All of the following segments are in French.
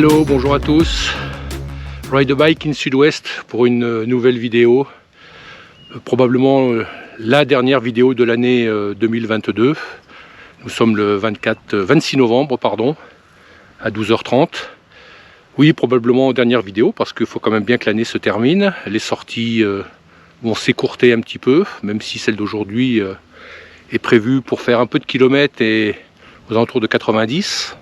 Hello, bonjour à tous. Ride a bike in Sud-Ouest pour une nouvelle vidéo. Probablement la dernière vidéo de l'année 2022. Nous sommes le 26 novembre à 12h30. Oui, probablement dernière vidéo parce qu'il faut quand même bien que l'année se termine. Les sorties vont s'écourter un petit peu, même si celle d'aujourd'hui est prévue pour faire un peu de kilomètres et aux alentours de 90.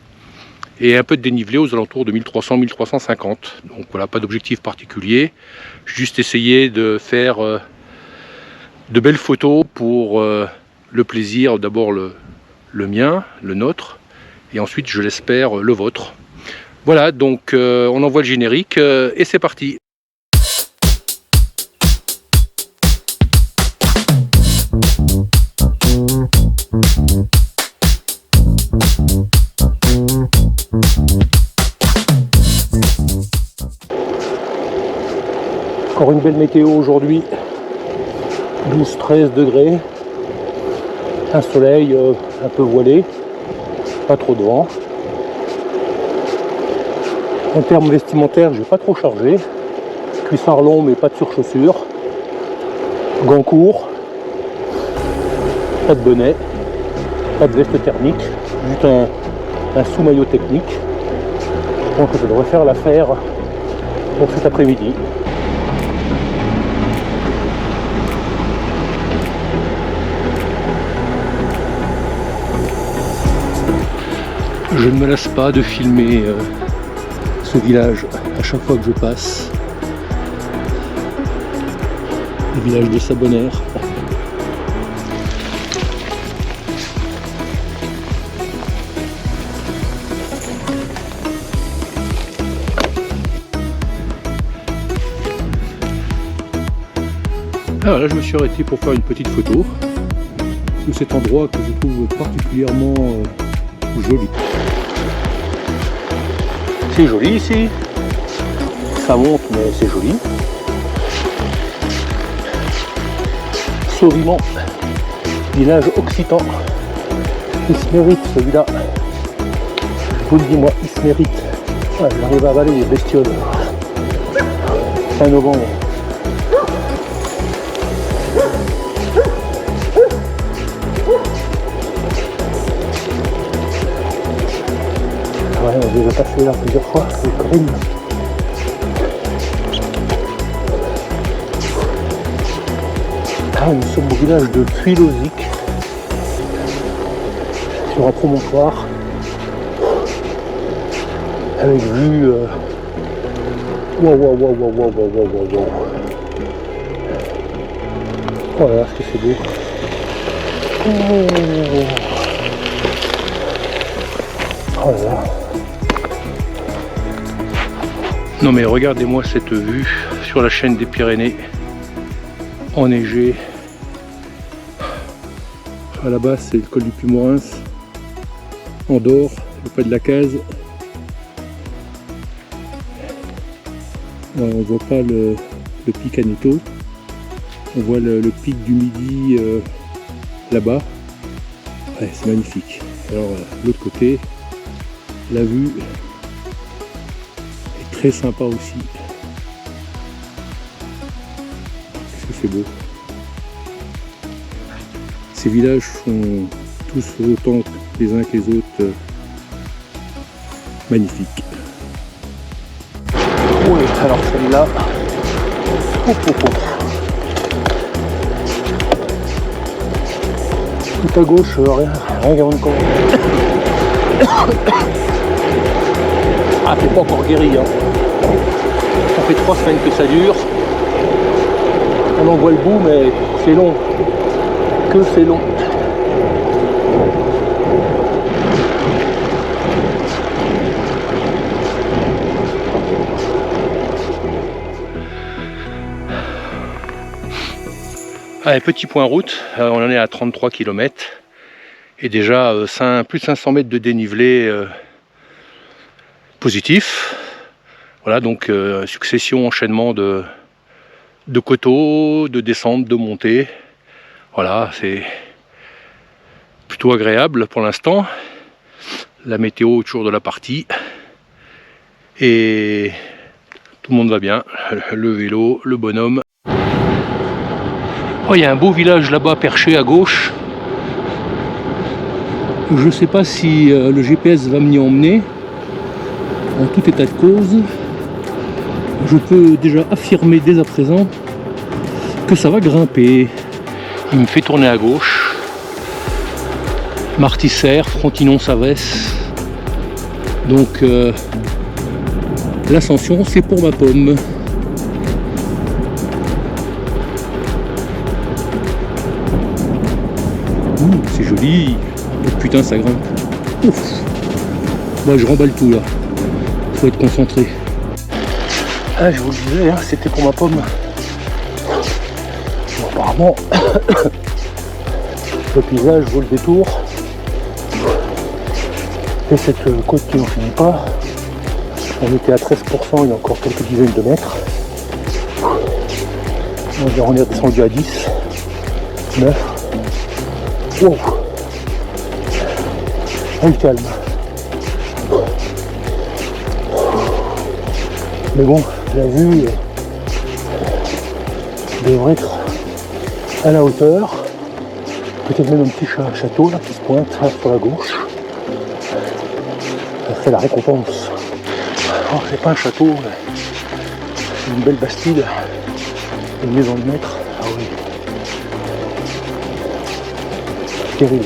Et un peu de dénivelé aux alentours de 1300-1350. Donc voilà, pas d'objectif particulier. Juste essayer de faire de belles photos pour le plaisir, d'abord le mien, le nôtre, et ensuite, je l'espère, le vôtre. Voilà, donc on envoie le générique et c'est parti. Encore une belle météo aujourd'hui, 12-13 degrés, un soleil un peu voilé, pas trop de vent. En termes vestimentaires, je vais pas trop charger, cuissard long mais pas de surchaussures, gants courts, pas de bonnet, pas de veste thermique, juste un sous-maillot technique. Donc je devrais faire l'affaire pour cet après-midi. Je ne me lasse pas de filmer ce village à chaque fois que je passe. Le village de Sabonner. Alors là, je me suis arrêté pour faire une petite photo de cet endroit que je trouve particulièrement joli. C'est joli ici, ça monte mais c'est joli. Sauviment, village occitan, il se mérite celui-là. Je vous le dis moi, il se mérite. Ouais, j'arrive à avaler les bestioles. Fin novembre. Ouais, on déjà passé là plusieurs fois avec Corinne. Ah, nous sommes au village de Tuilosic, sur un promontoire, avec vue. Waouh. Oh là là, ce que c'est beau. Oh là là. Non mais regardez-moi cette vue sur la chaîne des Pyrénées, enneigée. À la base c'est le col du Puy-Morins, Andorre, le pas de la Case. Alors, on voit pas le pic Aneto, on voit le pic du Midi là-bas. Ouais, c'est magnifique. Alors l'autre côté, la vue est très sympa aussi. Qu'est-ce que c'est beau. Ces villages sont tous autant les uns que les autres magnifiques. Oui, alors celle-là. Tout à gauche, rien qu'avant de commencer. Ah, c'est pas encore guéri, hein. Ça fait 3 semaines que ça dure. On en voit le bout, mais c'est long. Que c'est long. Allez, petit point route, on en est à 33 km et déjà plus de 500 mètres de dénivelé positif. Voilà, donc succession, enchaînement de coteaux, de descentes, de montées. Voilà, c'est plutôt agréable pour l'instant. La météo toujours de la partie. Et tout le monde va bien, le vélo, le bonhomme. Oh, il y a un beau village là-bas perché à gauche. Je ne sais pas si le GPS va m'y emmener. En tout état de cause, je peux déjà affirmer dès à présent que ça va grimper. Il me fait tourner à gauche. Martissère, Frontinon-Savès. Donc l'ascension, c'est pour ma pomme. C'est joli. Oh, putain, ça grimpe. Ouf. Moi, je remballe tout là. Faut être concentré. Ah, je vous le disais, hein, c'était pour ma pomme. Bon, apparemment, le paysage vaut le détour. Et cette côte qui n'en finit pas. On était à 13%, il y a encore quelques dizaines de mètres. On est redescendu à 10, 9. Wow. Elle calme. Mais bon, la vue devrait être à la hauteur. Peut-être même un petit château là qui se pointe là, sur la gauche. Ça fait la récompense. Oh, c'est pas un château, c'est une belle bastide. Une maison de maître. Ah oui. Terrible.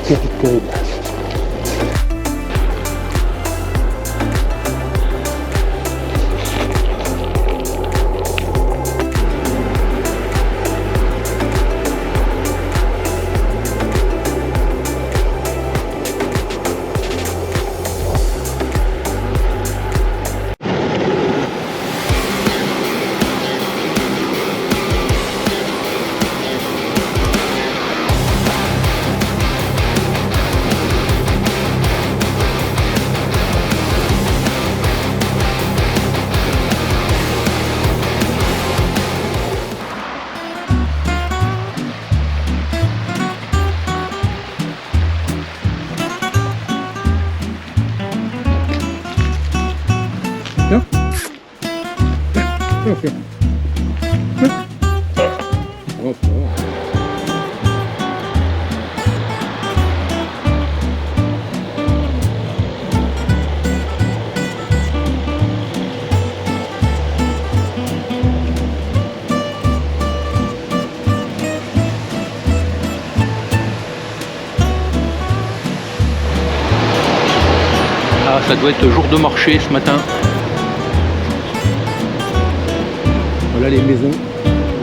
Terrible, terrible. Ah, ça doit être jour de marché ce matin. Voilà les maisons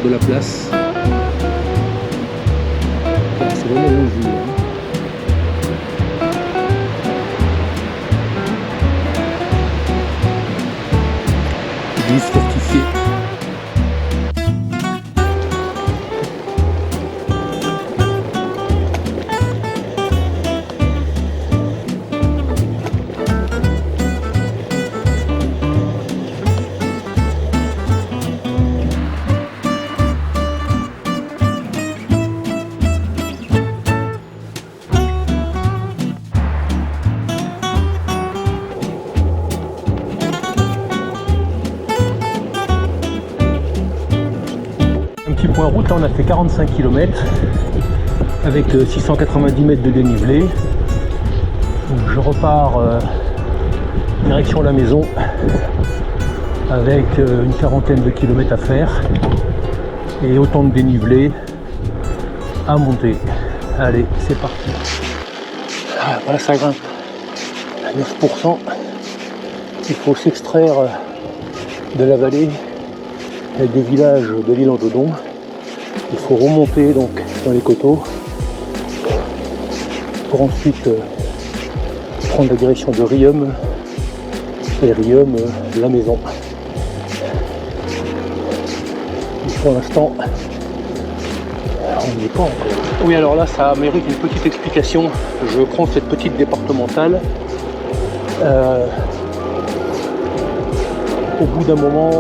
de la place. C'est vraiment bon vue. Église fortifiée. Point route, là on a fait 45 km avec 690 mètres de dénivelé. Donc je repars direction la maison avec une quarantaine de kilomètres à faire et autant de dénivelé à monter. Allez, c'est parti. Ah, voilà, ça grimpe à 9%. Il faut s'extraire de la vallée avec des villages de l'île en Dodon. Il faut remonter donc dans les coteaux pour ensuite prendre la direction de Riom et Riom la maison. Et pour l'instant on n'y est pas encore. Oui, alors là ça mérite une petite explication. Je prends cette petite départementale. Au bout d'un moment,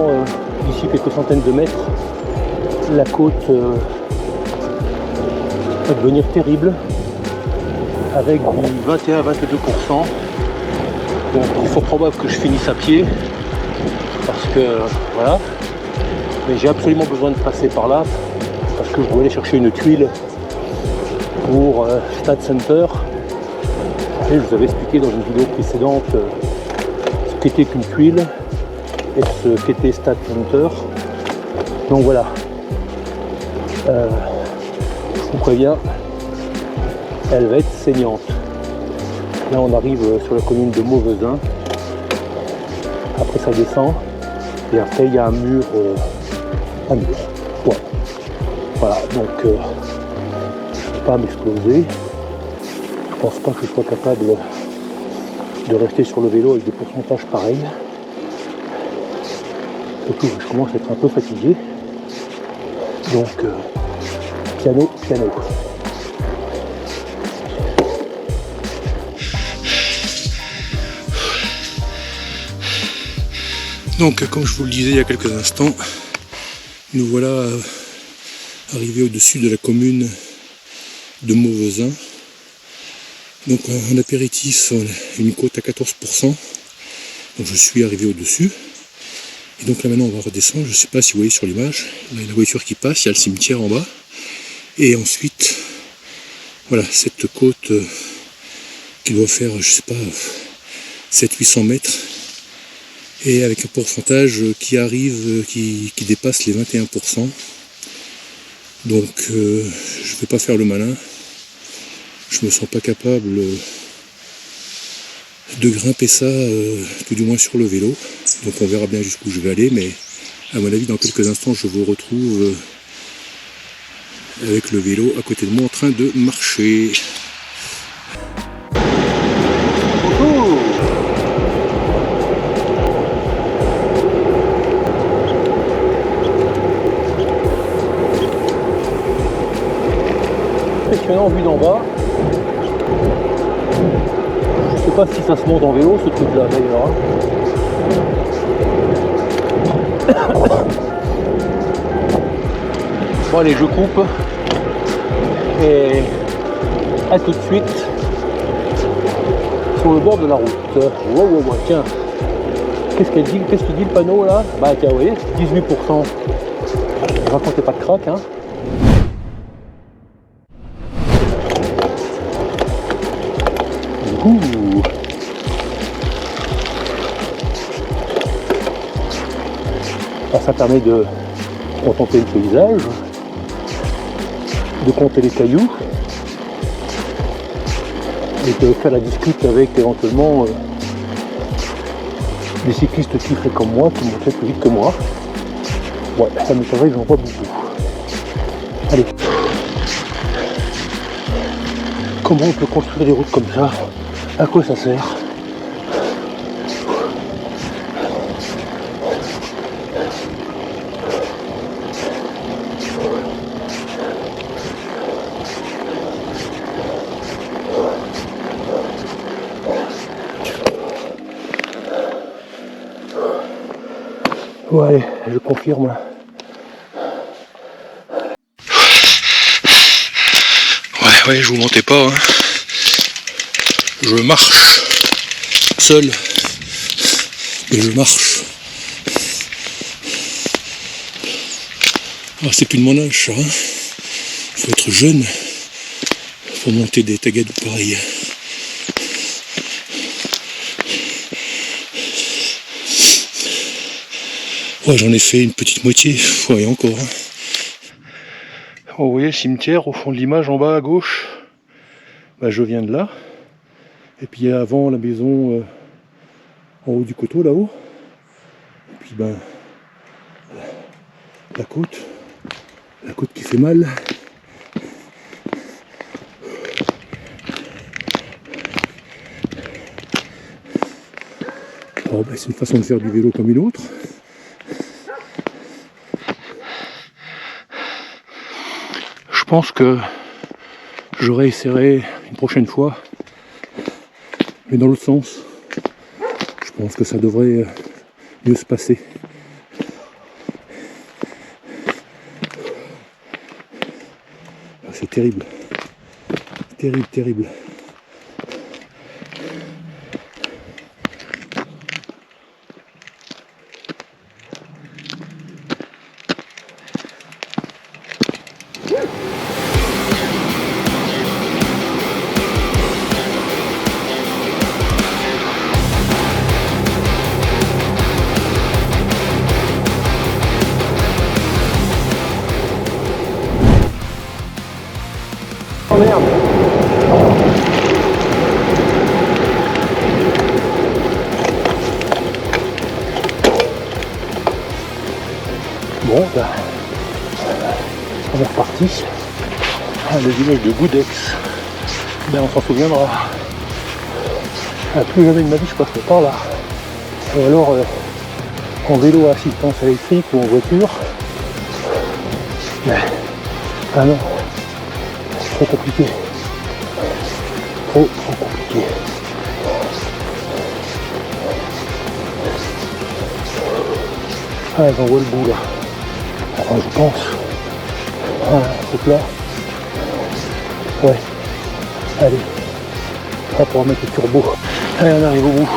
d'ici quelques centaines de mètres, la côte va devenir terrible avec du 21-22%. Donc il faut probable que je finisse à pied parce que voilà, mais j'ai absolument besoin de passer par là parce que je dois aller chercher une tuile pour Stade Center. Et je vous avais expliqué dans une vidéo précédente ce qu'était qu'une tuile et ce qu'était Stade Center. Donc voilà, je vous préviens, elle va être saignante. Là on arrive sur la commune de Mauvezin, après ça descend et après il y a un mur, ouais. Voilà, donc je ne vais pas m'exploser. Je pense pas que je sois capable de rester sur le vélo avec des pourcentages pareils. Surtout que je commence à être un peu fatigué. Donc piano. Donc comme je vous le disais il y a quelques instants, nous voilà arrivés au-dessus de la commune de Mauvezin. Donc en apéritif, une côte à 14%. Donc je suis arrivé au-dessus. Et donc là maintenant on va redescendre. Je ne sais pas si vous voyez sur l'image, il y a la voiture qui passe, il y a le cimetière en bas. Et ensuite, voilà, cette côte qui doit faire, je sais pas, 700-800 mètres. Et avec un pourcentage qui arrive, qui dépasse les 21%. Donc je ne vais pas faire le malin. Je me sens pas capable de grimper ça, tout du moins sur le vélo. Donc on verra bien jusqu'où je vais aller, mais à mon avis dans quelques instants je vous retrouve avec le vélo à côté de moi en train de marcher. Impressionnant vu d'en bas. Je sais pas si ça se monte en vélo ce truc là d'ailleurs. Bon allez, je coupe et à tout de suite sur le bord de la route. Wow, tiens, qu'est-ce qu'il dit le panneau là? Bah tiens, vous voyez, 18%. Racontez pas de crack, hein. Alors, ça permet de contempler le paysage, de compter les cailloux et de faire la discute avec éventuellement des cyclistes qui feraient comme moi, qui montaient plus vite que moi. Ouais, ça me paraît que j'en vois beaucoup. Allez. Comment on peut construire des routes comme ça? À quoi ça sert? Ouais, je confirme. Ouais, je vous mentais pas, hein. Je marche seul, mais je marche. Ah, c'est plus de mon âge, ça, hein. Faut être jeune pour monter des tagadous pareils. Ouais, j'en ai fait une petite moitié, ouais, encore. Hein. Oh, vous voyez le cimetière au fond de l'image en bas à gauche? Bah, je viens de là. Et puis avant la maison en haut du coteau là-haut. Et puis ben la côte qui fait mal. Oh, ben, c'est une façon de faire du vélo comme une autre. Je pense que je réessayerai une prochaine fois, mais dans l'autre sens. Je pense que ça devrait mieux se passer. C'est terrible. Terrible. Oh merde. Bon, ben, on est reparti. Le village de Goudex, ben, on s'en souviendra. Plus jamais de ma vie je passerai par là. Ou alors en vélo à assistance électrique ou en voiture. Mais, ah non, trop compliqué. Trop compliqué. Ah, j'en vois le bout là. Enfin, je pense. Voilà, c'est là. Ouais. Allez. On va pouvoir mettre le turbo. Allez, on arrive au bout.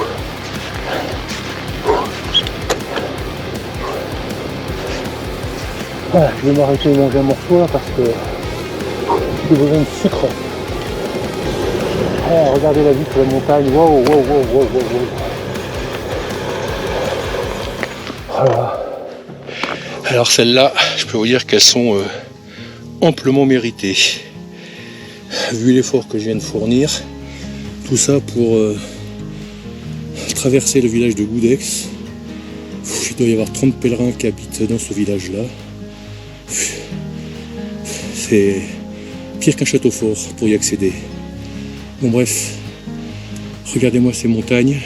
Voilà, je vais m'arrêter de manger un morceau là parce que j'ai besoin de sucre. Ah, regardez la vue sur la montagne. Wow. Voilà. Alors celles-là, je peux vous dire qu'elles sont amplement méritées. Vu l'effort que je viens de fournir, tout ça pour traverser le village de Goudex. Il doit y avoir 30 pèlerins qui habitent dans ce village-là. C'est pire qu'un château fort pour y accéder. Bon bref, regardez-moi ces montagnes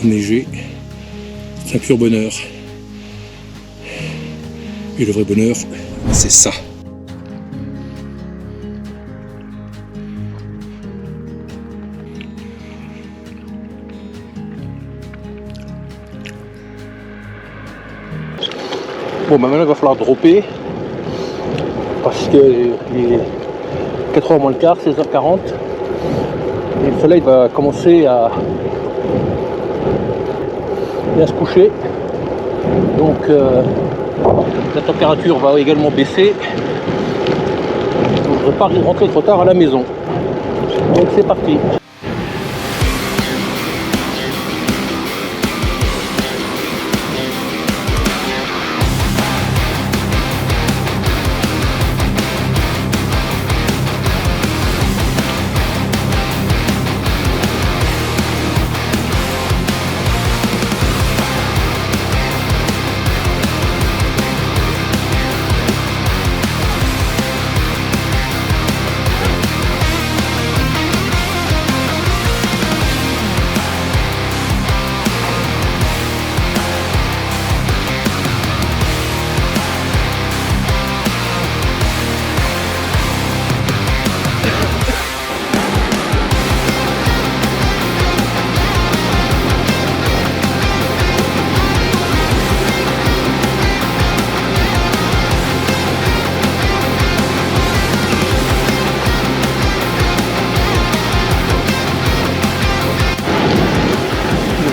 enneigées. C'est un pur bonheur. Et le vrai bonheur, c'est ça. Bon, bah maintenant il va falloir dropper parce que il est 4h moins le quart, 16h40 et le soleil va commencer à se coucher, donc la température va également baisser, donc je ne vais pas rentrer trop tard à la maison, donc c'est parti.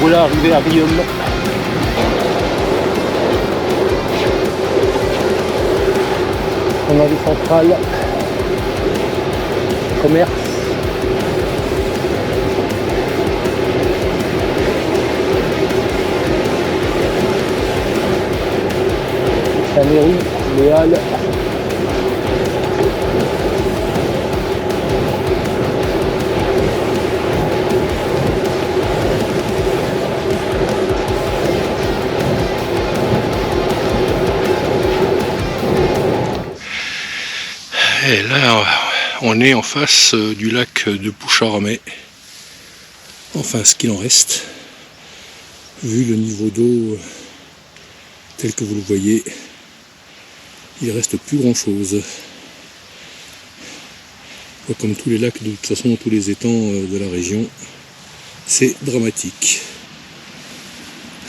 Voilà, arrivé à Riom. On a des centrales, commerce. La mairie, les halles. Et là, on est en face du lac de Poucharmé, enfin ce qu'il en reste. Vu le niveau d'eau tel que vous le voyez, il reste plus grand chose. Comme tous les lacs, de toute façon, tous les étangs de la région, c'est dramatique.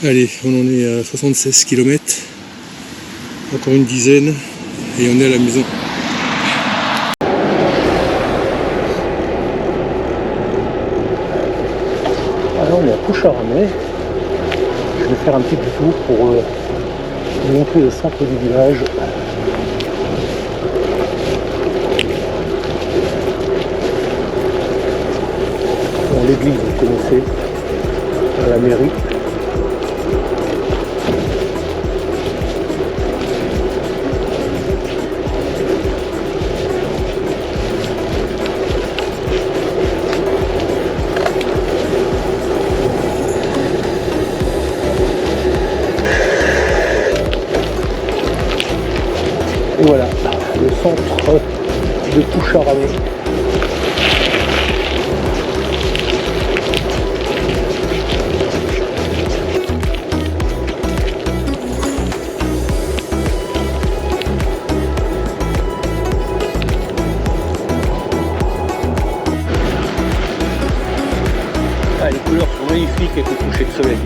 Allez, on en est à 76 km, encore une dizaine, et on est à la maison. Alors on est à Poucharmé. Je vais faire un petit peu tour pour vous montrer le centre du village. l'église, vous connaissez, à la mairie. Et voilà, le centre de Poucharamé. Ah, les couleurs sont magnifiques avec le coucher de soleil.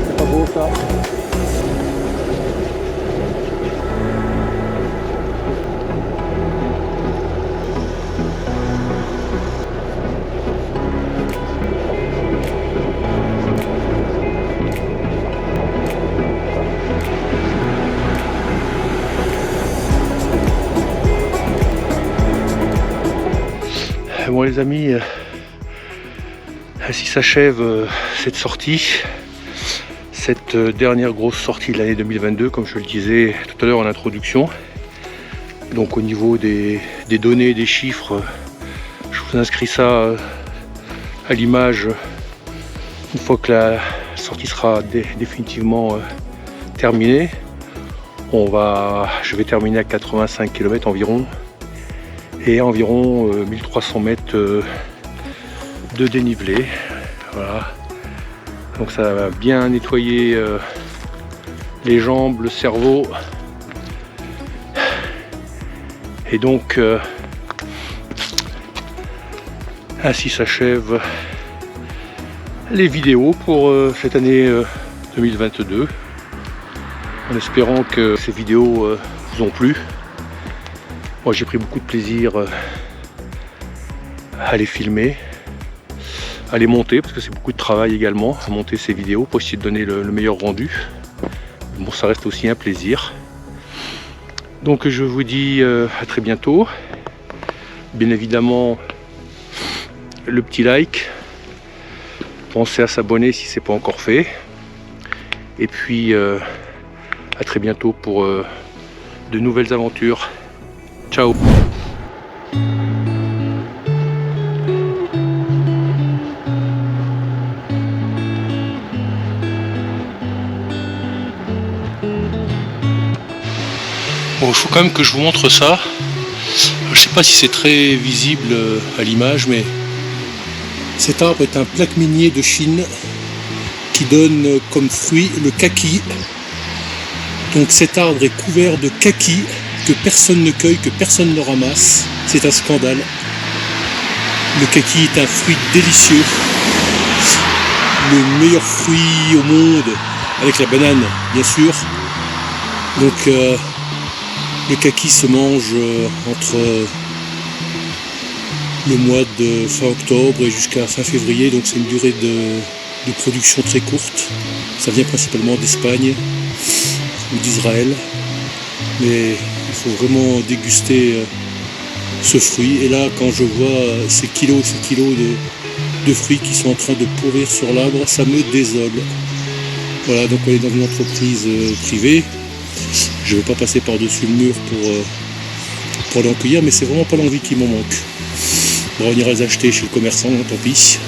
C'est pas beau ça. Bon les amis, ainsi s'achève cette sortie, cette dernière grosse sortie de l'année 2022, comme je le disais tout à l'heure en introduction. Donc au niveau des données, des chiffres, je vous inscris ça à l'image une fois que la sortie sera définitivement terminée. Je vais terminer à 85 km environ. Et environ 1300 mètres de dénivelé. Voilà. Donc ça va bien nettoyer les jambes, le cerveau. Et donc ainsi s'achèvent les vidéos pour cette année 2022. En espérant que ces vidéos vous ont plu. Moi j'ai pris beaucoup de plaisir à les filmer, à les monter, parce que c'est beaucoup de travail également à monter ces vidéos pour essayer de donner le meilleur rendu. Bon, ça reste aussi un plaisir. Donc je vous dis à très bientôt. Bien évidemment, le petit like. Pensez à s'abonner si ce n'est pas encore fait. Et puis à très bientôt pour de nouvelles aventures. Ciao. Bon, il faut quand même que je vous montre ça. Je sais pas si c'est très visible à l'image, mais cet arbre est un plaque minier de Chine qui donne comme fruit le kaki. Donc cet arbre est couvert de kaki que personne ne cueille, que personne ne ramasse. C'est un scandale. Le kaki est un fruit délicieux. Le meilleur fruit au monde, avec la banane, bien sûr. Donc le kaki se mange entre le mois de fin octobre et jusqu'à fin février. Donc c'est une durée de production très courte. Ça vient principalement d'Espagne ou d'Israël. Mais il faut vraiment déguster ce fruit. Et là, quand je vois ces kilos de fruits qui sont en train de pourrir sur l'arbre, ça me désole. Voilà, donc on est dans une entreprise privée. Je ne vais pas passer par-dessus le mur pour aller en cueillir, mais c'est vraiment pas l'envie qui m'en manque. Bon, on ira les acheter chez le commerçant, tant pis.